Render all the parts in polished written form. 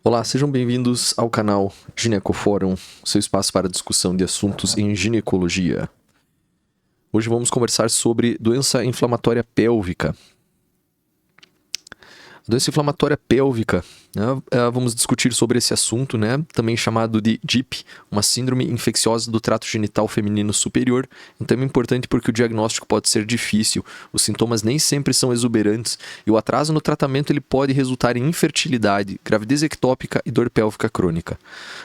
Olá, sejam bem-vindos ao canal Ginecofórum, seu espaço para discussão de assuntos em ginecologia. Hoje vamos conversar sobre doença inflamatória pélvica. Doença inflamatória pélvica, né? Vamos discutir sobre esse assunto, né? Também chamado de DIP, uma síndrome infecciosa do trato genital feminino superior. Um tema importante porque o diagnóstico pode ser difícil, os sintomas nem sempre são exuberantes e o atraso no tratamento ele pode resultar em infertilidade, gravidez ectópica e dor pélvica crônica.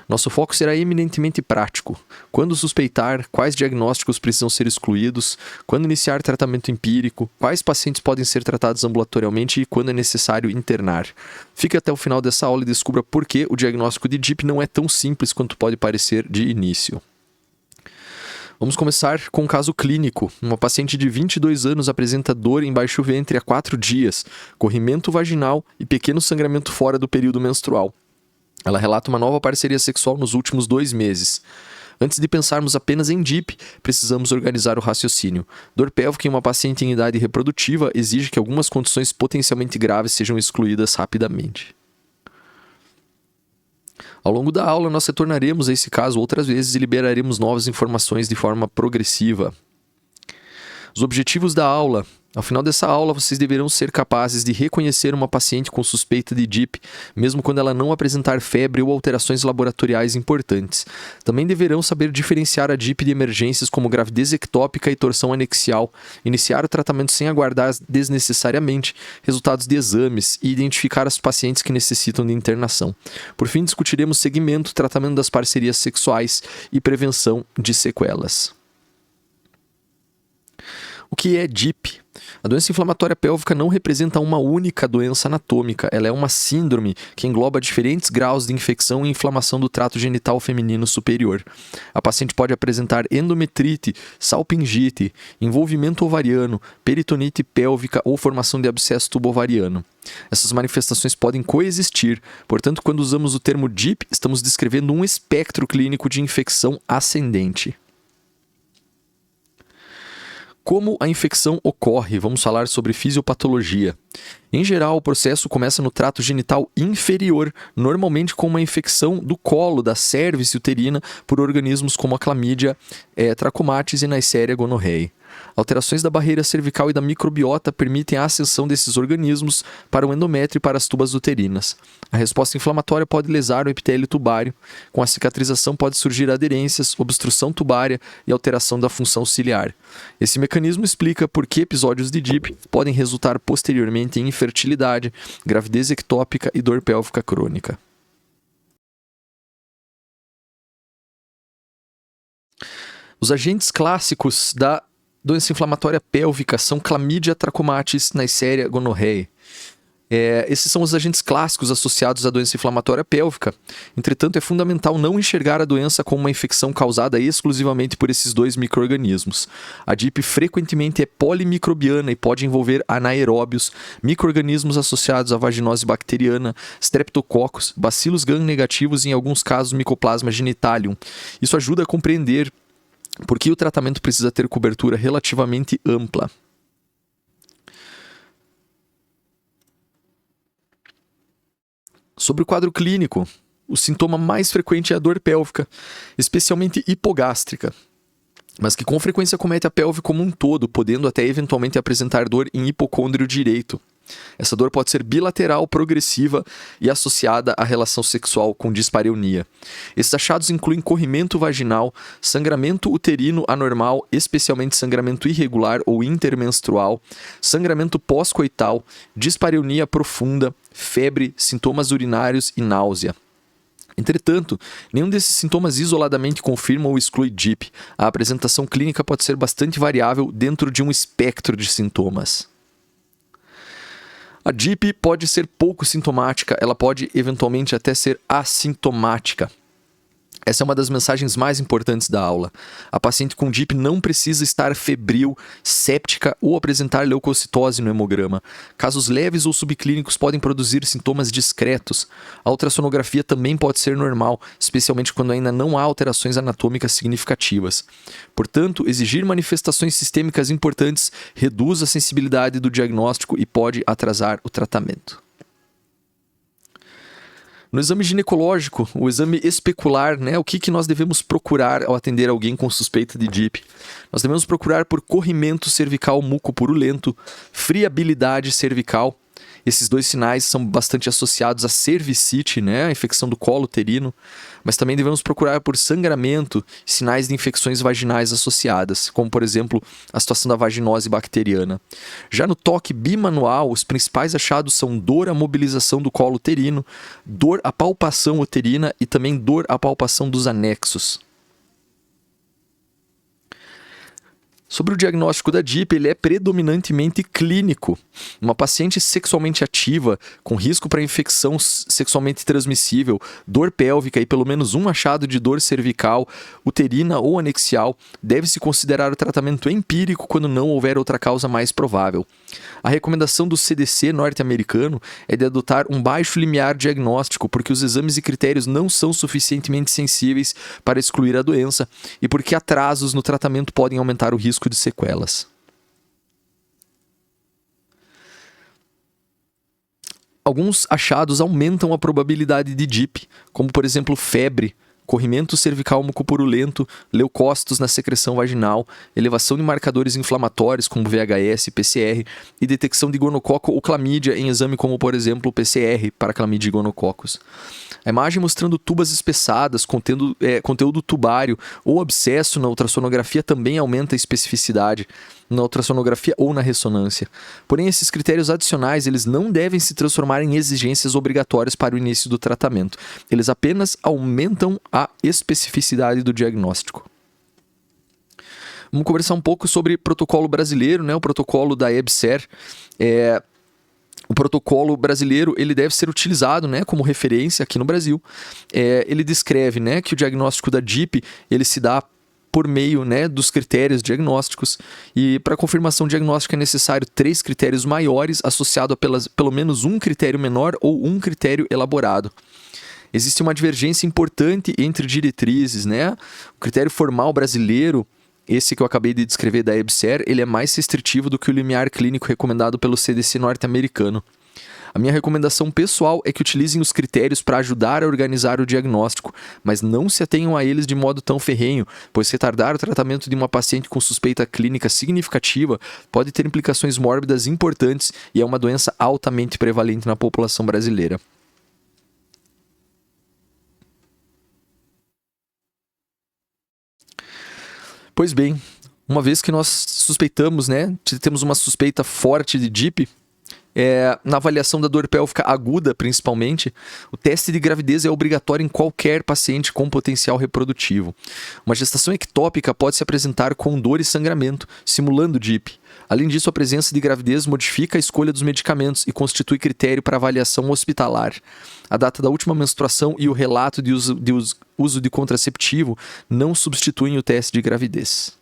Nosso foco será eminentemente prático. Quando suspeitar, quais diagnósticos precisam ser excluídos, quando iniciar tratamento empírico, quais pacientes podem ser tratados ambulatorialmente e quando é necessário internar. Fique até o final dessa aula e descubra por que o diagnóstico de DIP não é tão simples quanto pode parecer de início. Vamos começar com um caso clínico. Uma paciente de 22 anos apresenta dor em baixo ventre há 4 dias, corrimento vaginal e pequeno sangramento fora do período menstrual. Ela relata uma nova parceria sexual nos últimos 2 meses. Antes de pensarmos apenas em DIP, precisamos organizar o raciocínio. Dor pélvica em uma paciente em idade reprodutiva exige que algumas condições potencialmente graves sejam excluídas rapidamente. Ao longo da aula, nós retornaremos a esse caso outras vezes e liberaremos novas informações de forma progressiva. Os objetivos da aula. Ao final dessa aula, vocês deverão ser capazes de reconhecer uma paciente com suspeita de DIP, mesmo quando ela não apresentar febre ou alterações laboratoriais importantes. Também deverão saber diferenciar a DIP de emergências como gravidez ectópica e torção anexial, iniciar o tratamento sem aguardar desnecessariamente resultados de exames e identificar as pacientes que necessitam de internação. Por fim, discutiremos segmento, tratamento das parcerias sexuais e prevenção de sequelas. O que é DIP? A doença inflamatória pélvica não representa uma única doença anatômica, ela é uma síndrome que engloba diferentes graus de infecção e inflamação do trato genital feminino superior. A paciente pode apresentar endometrite, salpingite, envolvimento ovariano, peritonite pélvica ou formação de abscesso tubovariano. Essas manifestações podem coexistir, portanto, quando usamos o termo DIP, estamos descrevendo um espectro clínico de infecção ascendente. Como a infecção ocorre? Vamos falar sobre fisiopatologia. Em geral, o processo começa no trato genital inferior, normalmente com uma infecção do colo, da cervix uterina, por organismos como a clamídia, Trachomatis e Neisseria gonorrhoeae. Alterações da barreira cervical e da microbiota permitem a ascensão desses organismos para o endométrio e para as tubas uterinas. A resposta inflamatória pode lesar o epitélio tubário. Com a cicatrização pode surgir aderências, obstrução tubária e alteração da função ciliar. Esse mecanismo explica por que episódios de DIP podem resultar posteriormente em infertilidade, gravidez ectópica e dor pélvica crônica. Os agentes clássicos da doença inflamatória pélvica são Chlamydia trachomatis, Neisseria gonorrhoeae. Esses são os agentes clássicos associados à doença inflamatória pélvica. Entretanto, é fundamental não enxergar a doença como uma infecção causada exclusivamente por esses 2 micro-organismos. A DIP frequentemente é polimicrobiana e pode envolver anaeróbios, micro-organismos associados à vaginose bacteriana, streptococcus, bacilos gram-negativos e, em alguns casos, Mycoplasma genitalium. Isso ajuda a compreender por que o tratamento precisa ter cobertura relativamente ampla. Sobre o quadro clínico, o sintoma mais frequente é a dor pélvica, especialmente hipogástrica, mas que com frequência comete a pelve como um todo, podendo até eventualmente apresentar dor em hipocôndrio direito. Essa dor pode ser bilateral, progressiva e associada à relação sexual com dispareunia. Esses achados incluem corrimento vaginal, sangramento uterino anormal, especialmente sangramento irregular ou intermenstrual, sangramento pós-coital, dispareunia profunda, febre, sintomas urinários e náusea. Entretanto, nenhum desses sintomas isoladamente confirma ou exclui DIP. A apresentação clínica pode ser bastante variável dentro de um espectro de sintomas. A DIP pode ser pouco sintomática, ela pode eventualmente até ser assintomática. Essa é uma das mensagens mais importantes da aula. A paciente com DIP não precisa estar febril, séptica ou apresentar leucocitose no hemograma. Casos leves ou subclínicos podem produzir sintomas discretos. A ultrassonografia também pode ser normal, especialmente quando ainda não há alterações anatômicas significativas. Portanto, exigir manifestações sistêmicas importantes reduz a sensibilidade do diagnóstico e pode atrasar o tratamento. No exame ginecológico, o exame especular, né, o que nós devemos procurar ao atender alguém com suspeita de DIP? Nós devemos procurar por corrimento cervical mucopurulento, friabilidade cervical. Esses dois sinais são bastante associados à cervicite, né, a infecção do colo uterino, mas também devemos procurar por sangramento, sinais de infecções vaginais associadas, como por exemplo a situação da vaginose bacteriana. Já no toque bimanual, os principais achados são dor à mobilização do colo uterino, dor à palpação uterina e também dor à palpação dos anexos. Sobre o diagnóstico da DIP, ele é predominantemente clínico. Uma paciente sexualmente ativa, com risco para infecção sexualmente transmissível, dor pélvica e pelo menos um achado de dor cervical, uterina ou anexial, deve-se considerar o tratamento empírico quando não houver outra causa mais provável. A recomendação do CDC norte-americano é de adotar um baixo limiar diagnóstico, porque os exames e critérios não são suficientemente sensíveis para excluir a doença e porque atrasos no tratamento podem aumentar o risco de sequelas. Alguns achados aumentam a probabilidade de DIP, como por exemplo febre, corrimento cervical mucopurulento, leucócitos na secreção vaginal, elevação de marcadores inflamatórios como VHS e PCR e detecção de gonococo ou clamídia em exame como por exemplo o PCR para clamídia e gonococos. A imagem mostrando tubas espessadas, contendo conteúdo tubário ou abscesso na ultrassonografia também aumenta a especificidade na ultrassonografia ou na ressonância. Porém, esses critérios adicionais eles não devem se transformar em exigências obrigatórias para o início do tratamento. Eles apenas aumentam a especificidade do diagnóstico. Vamos conversar um pouco sobre protocolo brasileiro, né? O protocolo da EBSER. O protocolo brasileiro ele deve ser utilizado, né, como referência aqui no Brasil. Ele descreve, né, que o diagnóstico da DIP ele se dá por meio, né, dos critérios diagnósticos e para confirmação diagnóstica é necessário 3 critérios maiores associado a pelo menos um critério menor ou um critério elaborado. Existe uma divergência importante entre diretrizes, né? O critério formal brasileiro, esse que eu acabei de descrever da EBSER, ele é mais restritivo do que o limiar clínico recomendado pelo CDC norte-americano. A minha recomendação pessoal é que utilizem os critérios para ajudar a organizar o diagnóstico, mas não se atenham a eles de modo tão ferrenho, pois retardar o tratamento de uma paciente com suspeita clínica significativa pode ter implicações mórbidas importantes e é uma doença altamente prevalente na população brasileira. Pois bem, uma vez que nós suspeitamos, né, temos uma suspeita forte de DIP, na avaliação da dor pélvica aguda, principalmente, o teste de gravidez é obrigatório em qualquer paciente com potencial reprodutivo. Uma gestação ectópica pode se apresentar com dor e sangramento, simulando DIP. Além disso, a presença de gravidez modifica a escolha dos medicamentos e constitui critério para avaliação hospitalar. A data da última menstruação e o relato de uso de contraceptivo não substituem o teste de gravidez.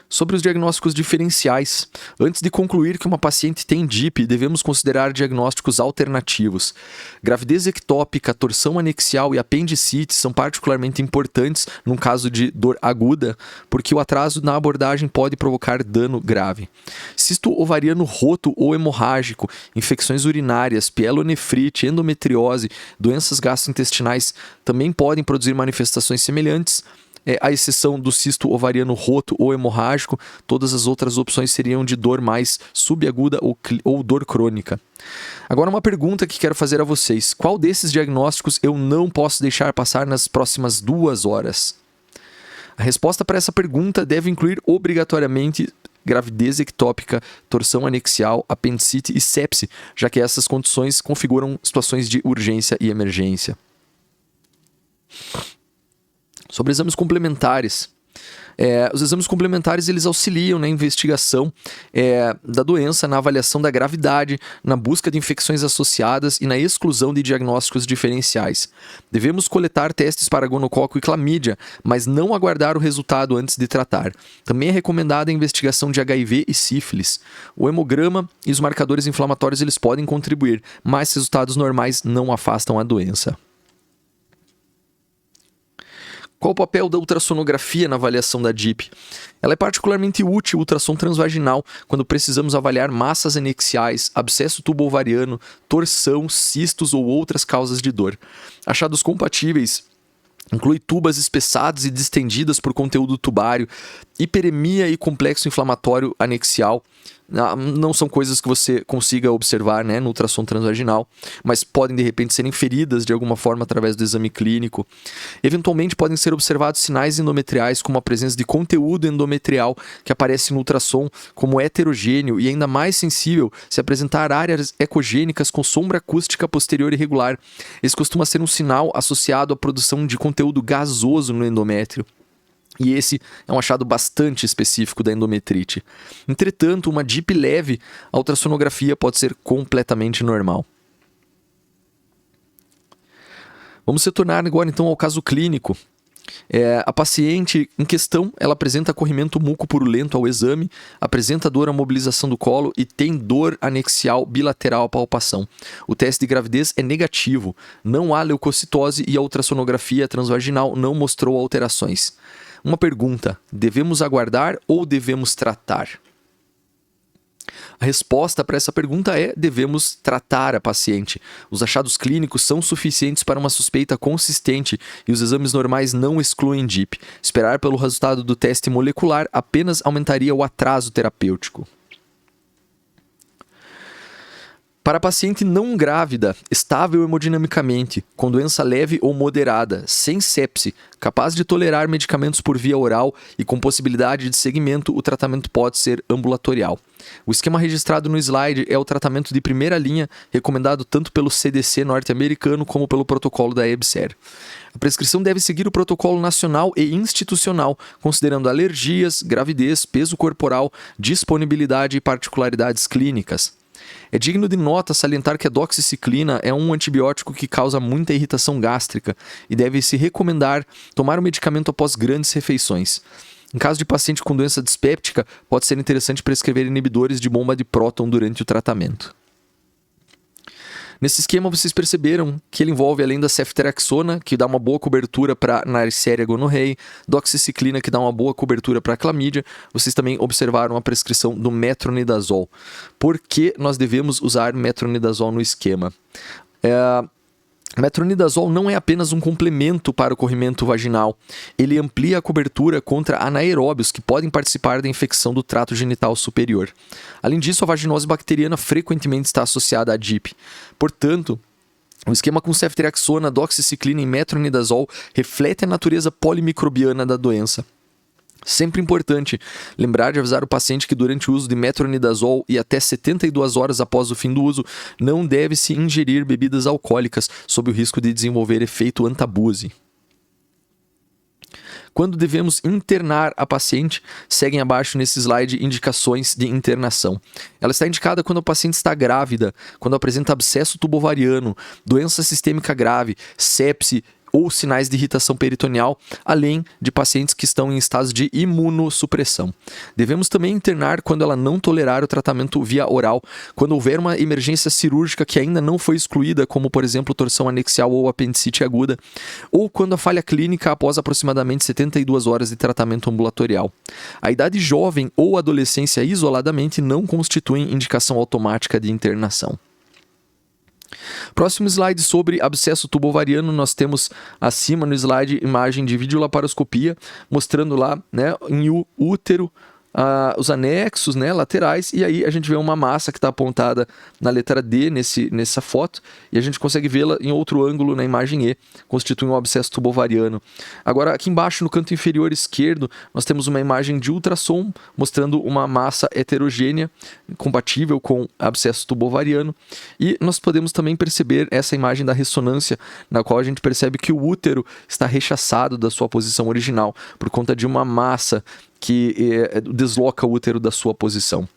Sobre os diagnósticos diferenciais. Antes de concluir que uma paciente tem DIP, devemos considerar diagnósticos alternativos. Gravidez ectópica, torção anexial e apendicite são particularmente importantes num caso de dor aguda, porque o atraso na abordagem pode provocar dano grave. Cisto ovariano roto ou hemorrágico, infecções urinárias, pielonefrite, endometriose, doenças gastrointestinais também podem produzir manifestações semelhantes. À exceção do cisto ovariano roto ou hemorrágico, todas as outras opções seriam de dor mais subaguda ou dor crônica. Agora uma pergunta que quero fazer a vocês. Qual desses diagnósticos eu não posso deixar passar nas próximas 2 horas? A resposta para essa pergunta deve incluir obrigatoriamente gravidez ectópica, torção anexial, apendicite e sepse, já que essas condições configuram situações de urgência e emergência. Sobre exames complementares. Os exames complementares eles auxiliam na investigação da doença, na avaliação da gravidade, na busca de infecções associadas e na exclusão de diagnósticos diferenciais. Devemos coletar testes para gonococo e clamídia, mas não aguardar o resultado antes de tratar. Também é recomendada a investigação de HIV e sífilis. O hemograma e os marcadores inflamatórios eles podem contribuir, mas resultados normais não afastam a doença. Qual o papel da ultrassonografia na avaliação da DIP? Ela é particularmente útil, ultrassom transvaginal, quando precisamos avaliar massas anexiais, abscesso tubo-ovariano, torção, cistos ou outras causas de dor. Achados compatíveis inclui tubas espessadas e distendidas por conteúdo tubário, hiperemia e complexo inflamatório anexial. Não são coisas que você consiga observar, né, no ultrassom transvaginal, mas podem de repente ser inferidas de alguma forma através do exame clínico. Eventualmente podem ser observados sinais endometriais, como a presença de conteúdo endometrial que aparece no ultrassom como heterogêneo e ainda mais sensível se apresentar áreas ecogênicas com sombra acústica posterior irregular. Esse costuma ser um sinal associado à produção de conteúdo gasoso no endométrio. E esse é um achado bastante específico da endometrite. Entretanto, uma DIP leve, a ultrassonografia pode ser completamente normal. Vamos retornar agora então ao caso clínico. A paciente em questão, ela apresenta corrimento mucopurulento ao exame, apresenta dor à mobilização do colo e tem dor anexial bilateral à palpação. O teste de gravidez é negativo, não há leucocitose e a ultrassonografia transvaginal não mostrou alterações. Uma pergunta: devemos aguardar ou devemos tratar? A resposta para essa pergunta é: devemos tratar a paciente. Os achados clínicos são suficientes para uma suspeita consistente e os exames normais não excluem DIP. Esperar pelo resultado do teste molecular apenas aumentaria o atraso terapêutico. Para a paciente não grávida, estável hemodinamicamente, com doença leve ou moderada, sem sepse, capaz de tolerar medicamentos por via oral e com possibilidade de seguimento, o tratamento pode ser ambulatorial. O esquema registrado no slide é o tratamento de primeira linha, recomendado tanto pelo CDC norte-americano como pelo protocolo da EBSER. A prescrição deve seguir o protocolo nacional e institucional, considerando alergias, gravidez, peso corporal, disponibilidade e particularidades clínicas. É digno de nota salientar que a doxiciclina é um antibiótico que causa muita irritação gástrica e deve-se recomendar tomar o medicamento após grandes refeições. Em caso de paciente com doença dispéptica, pode ser interessante prescrever inibidores de bomba de próton durante o tratamento. Nesse esquema, vocês perceberam que ele envolve, além da ceftriaxona, que dá uma boa cobertura para Neisseria gonorrhoeae, doxiciclina, que dá uma boa cobertura para clamídia, vocês também observaram a prescrição do metronidazol. Por que nós devemos usar metronidazol no esquema? Metronidazol não é apenas um complemento para o corrimento vaginal, ele amplia a cobertura contra anaeróbios que podem participar da infecção do trato genital superior. Além disso, a vaginose bacteriana frequentemente está associada à DIP. Portanto, o esquema com ceftriaxona, doxiciclina e metronidazol reflete a natureza polimicrobiana da doença. Sempre importante lembrar de avisar o paciente que durante o uso de metronidazol e até 72 horas após o fim do uso, não deve-se ingerir bebidas alcoólicas sob o risco de desenvolver efeito antabuse. Quando devemos internar a paciente, seguem abaixo nesse slide indicações de internação. Ela está indicada quando a paciente está grávida, quando apresenta abscesso tubo-ovariano, doença sistêmica grave, sepse ou sinais de irritação peritoneal, além de pacientes que estão em estados de imunossupressão. Devemos também internar quando ela não tolerar o tratamento via oral, quando houver uma emergência cirúrgica que ainda não foi excluída, como por exemplo torção anexial ou apendicite aguda, ou quando a falha clínica após aproximadamente 72 horas de tratamento ambulatorial. A idade jovem ou adolescência isoladamente não constituem indicação automática de internação. Próximo slide sobre abscesso tubo-ovariano, nós temos acima no slide imagem de videolaparoscopia, mostrando lá, né, em útero, os anexos, né, laterais, e aí a gente vê uma massa que está apontada na letra D nessa foto, e a gente consegue vê-la em outro ângulo na imagem E, constitui um abscesso tubo-ovariano. Agora, aqui embaixo, no canto inferior esquerdo, nós temos uma imagem de ultrassom, mostrando uma massa heterogênea, compatível com abscesso tubo-ovariano, e nós podemos também perceber essa imagem da ressonância, na qual a gente percebe que o útero está rechaçado da sua posição original, por conta de uma massa que desloca o útero da sua posição.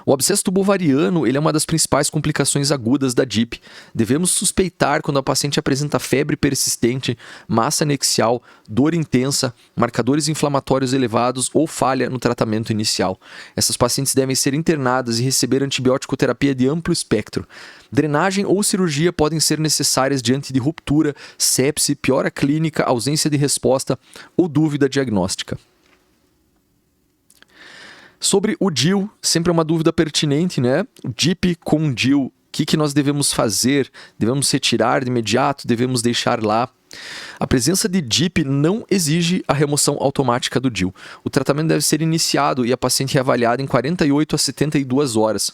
O abscesso tubovariano ele é uma das principais complicações agudas da DIP. Devemos suspeitar quando a paciente apresenta febre persistente, massa anexial, dor intensa, marcadores inflamatórios elevados ou falha no tratamento inicial. Essas pacientes devem ser internadas e receber antibiótico terapia de amplo espectro. Drenagem ou cirurgia podem ser necessárias diante de ruptura, sepse, piora clínica, ausência de resposta ou dúvida diagnóstica. Sobre o DIU, sempre é uma dúvida pertinente, né? O DIP com DIU, o que nós devemos fazer? Devemos retirar de imediato? Devemos deixar lá? A presença de DIP não exige a remoção automática do DIU. O tratamento deve ser iniciado e a paciente é avaliada em 48 a 72 horas.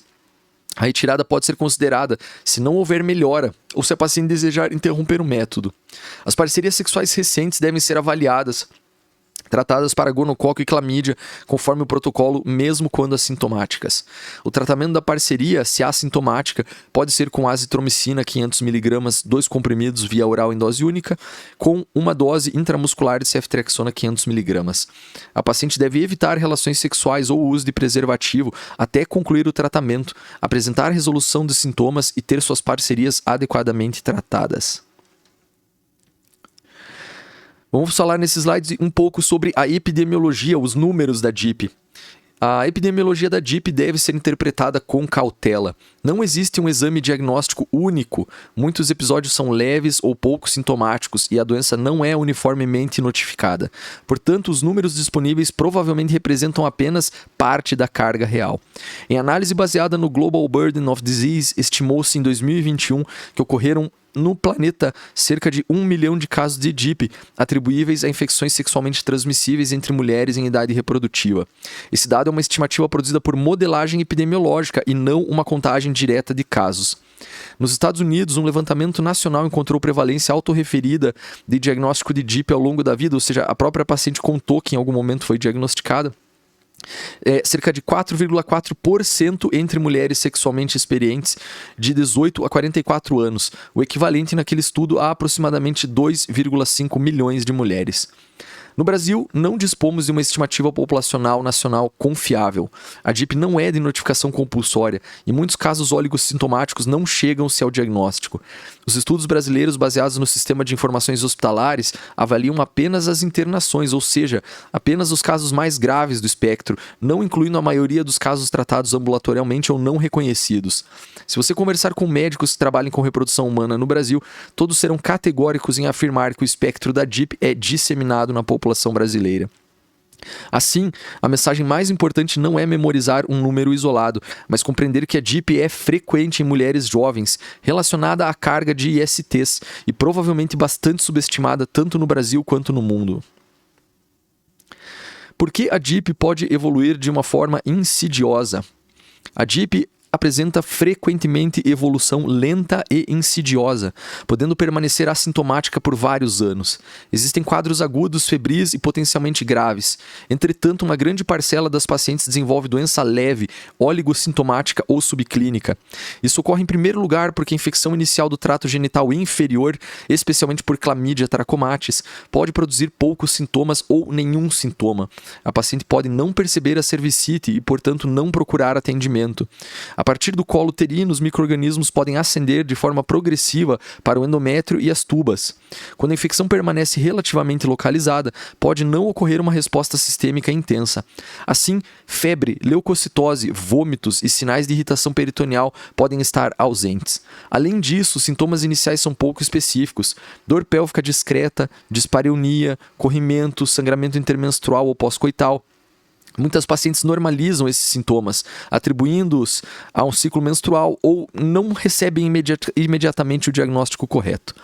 A retirada pode ser considerada se não houver melhora ou se a paciente desejar interromper o método. As parcerias sexuais recentes devem ser avaliadas, tratadas para gonococo e clamídia, conforme o protocolo, mesmo quando assintomáticas. O tratamento da parceria, se assintomática, pode ser com azitromicina 500mg, 2 comprimidos via oral em dose única, com uma dose intramuscular de ceftriaxona 500mg. A paciente deve evitar relações sexuais ou uso de preservativo até concluir o tratamento, apresentar resolução de sintomas e ter suas parcerias adequadamente tratadas. Vamos falar nesse slide um pouco sobre a epidemiologia, os números da DIP. A epidemiologia da DIP deve ser interpretada com cautela. Não existe um exame diagnóstico único. Muitos episódios são leves ou pouco sintomáticos e a doença não é uniformemente notificada. Portanto, os números disponíveis provavelmente representam apenas parte da carga real. Em análise baseada no Global Burden of Disease, estimou-se em 2021 que ocorreram no planeta cerca de 1 milhão de casos de DIP atribuíveis a infecções sexualmente transmissíveis entre mulheres em idade reprodutiva. Esse dado é uma estimativa produzida por modelagem epidemiológica e não uma contagem direta de casos. Nos Estados Unidos, um levantamento nacional encontrou prevalência autorreferida de diagnóstico de DIP ao longo da vida, ou seja, a própria paciente contou que em algum momento foi diagnosticada. Cerca de 4,4% entre mulheres sexualmente experientes de 18 a 44 anos, o equivalente naquele estudo a aproximadamente 2,5 milhões de mulheres. No Brasil, não dispomos de uma estimativa populacional nacional confiável. A DIP não é de notificação compulsória e muitos casos oligossintomáticos não chegam-se ao diagnóstico. Os estudos brasileiros baseados no Sistema de Informações Hospitalares avaliam apenas as internações, ou seja, apenas os casos mais graves do espectro, não incluindo a maioria dos casos tratados ambulatorialmente ou não reconhecidos. Se você conversar com médicos que trabalhem com reprodução humana no Brasil, todos serão categóricos em afirmar que o espectro da DIP é disseminado na população brasileira. Assim, a mensagem mais importante não é memorizar um número isolado, mas compreender que a DIP é frequente em mulheres jovens, relacionada à carga de ISTs e provavelmente bastante subestimada tanto no Brasil quanto no mundo. Por que a DIP pode evoluir de uma forma insidiosa? A DIP apresenta frequentemente evolução lenta e insidiosa, podendo permanecer assintomática por vários anos. Existem quadros agudos, febris e potencialmente graves. Entretanto, uma grande parcela das pacientes desenvolve doença leve, oligossintomática ou subclínica. Isso ocorre em primeiro lugar porque a infecção inicial do trato genital inferior, especialmente por Chlamydia trachomatis, pode produzir poucos sintomas ou nenhum sintoma. A paciente pode não perceber a cervicite e, portanto, não procurar atendimento. A partir do colo uterino, os micro-organismos podem ascender de forma progressiva para o endométrio e as tubas. Quando a infecção permanece relativamente localizada, pode não ocorrer uma resposta sistêmica intensa. Assim, febre, leucocitose, vômitos e sinais de irritação peritoneal podem estar ausentes. Além disso, os sintomas iniciais são pouco específicos: dor pélvica discreta, dispareunia, corrimento, sangramento intermenstrual ou pós-coital. Muitas pacientes normalizam esses sintomas, atribuindo-os a um ciclo menstrual ou não recebem imediatamente o diagnóstico correto.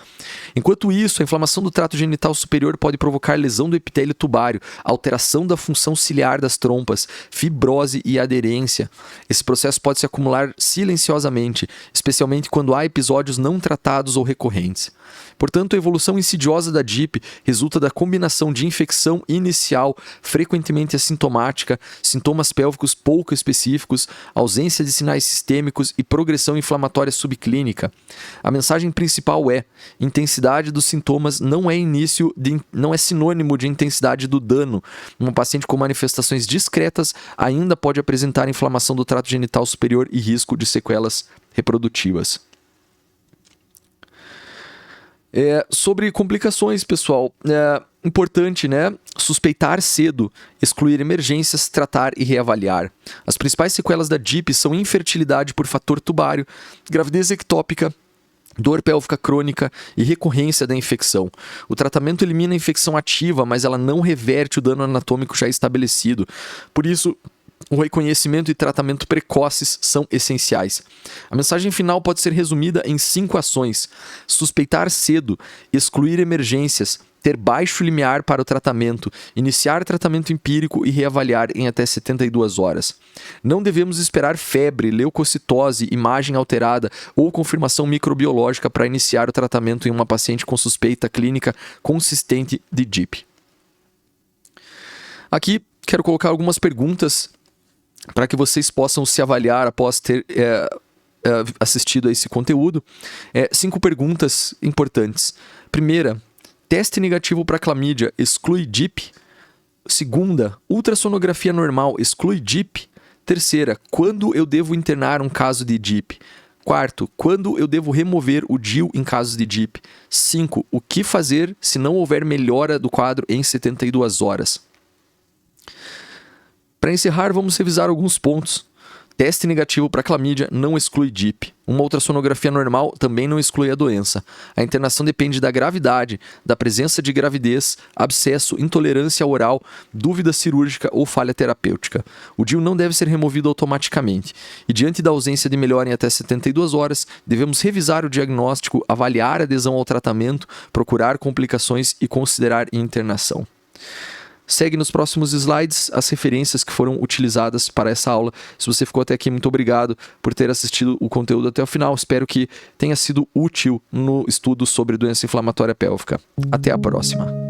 Enquanto isso, a inflamação do trato genital superior pode provocar lesão do epitélio tubário, alteração da função ciliar das trompas, fibrose e aderência. Esse processo pode se acumular silenciosamente, especialmente quando há episódios não tratados ou recorrentes. Portanto, a evolução insidiosa da DIP resulta da combinação de infecção inicial, frequentemente assintomática, sintomática, sintomas pélvicos pouco específicos, ausência de sinais sistêmicos e progressão inflamatória subclínica. A mensagem principal é: intensidade dos sintomas não é sinônimo de intensidade do dano. Um paciente com manifestações discretas ainda pode apresentar inflamação do trato genital superior e risco de sequelas reprodutivas. Sobre complicações, pessoal, importante, né? Suspeitar cedo, excluir emergências, tratar e reavaliar. As principais sequelas da DIP são infertilidade por fator tubário, gravidez ectópica, dor pélvica crônica e recorrência da infecção. O tratamento elimina a infecção ativa, mas ela não reverte o dano anatômico já estabelecido. Por isso, o reconhecimento e tratamento precoces são essenciais. A mensagem final pode ser resumida em 5 ações: suspeitar cedo, excluir emergências, ter baixo limiar para o tratamento, iniciar tratamento empírico e reavaliar em até 72 horas. Não devemos esperar febre, leucocitose, imagem alterada ou confirmação microbiológica para iniciar o tratamento em uma paciente com suspeita clínica consistente de DIP. Aqui quero colocar algumas perguntas para que vocês possam se avaliar após ter assistido a esse conteúdo. 5 perguntas importantes. Primeira: teste negativo para clamídia exclui DIP? Segunda: ultrassonografia normal exclui DIP? Terceira: quando eu devo internar um caso de DIP? Quarto: quando eu devo remover o DIU em casos de DIP? 5. O que fazer se não houver melhora do quadro em 72 horas? Para encerrar, vamos revisar alguns pontos. Teste negativo para clamídia não exclui DIP. Uma ultrassonografia normal também não exclui a doença. A internação depende da gravidade, da presença de gravidez, abscesso, intolerância oral, dúvida cirúrgica ou falha terapêutica. O DIU não deve ser removido automaticamente. E diante da ausência de melhora em até 72 horas, devemos revisar o diagnóstico, avaliar a adesão ao tratamento, procurar complicações e considerar internação. Segue nos próximos slides as referências que foram utilizadas para essa aula. Se você ficou até aqui, muito obrigado por ter assistido o conteúdo até o final. Espero que tenha sido útil no estudo sobre doença inflamatória pélvica. Até a próxima.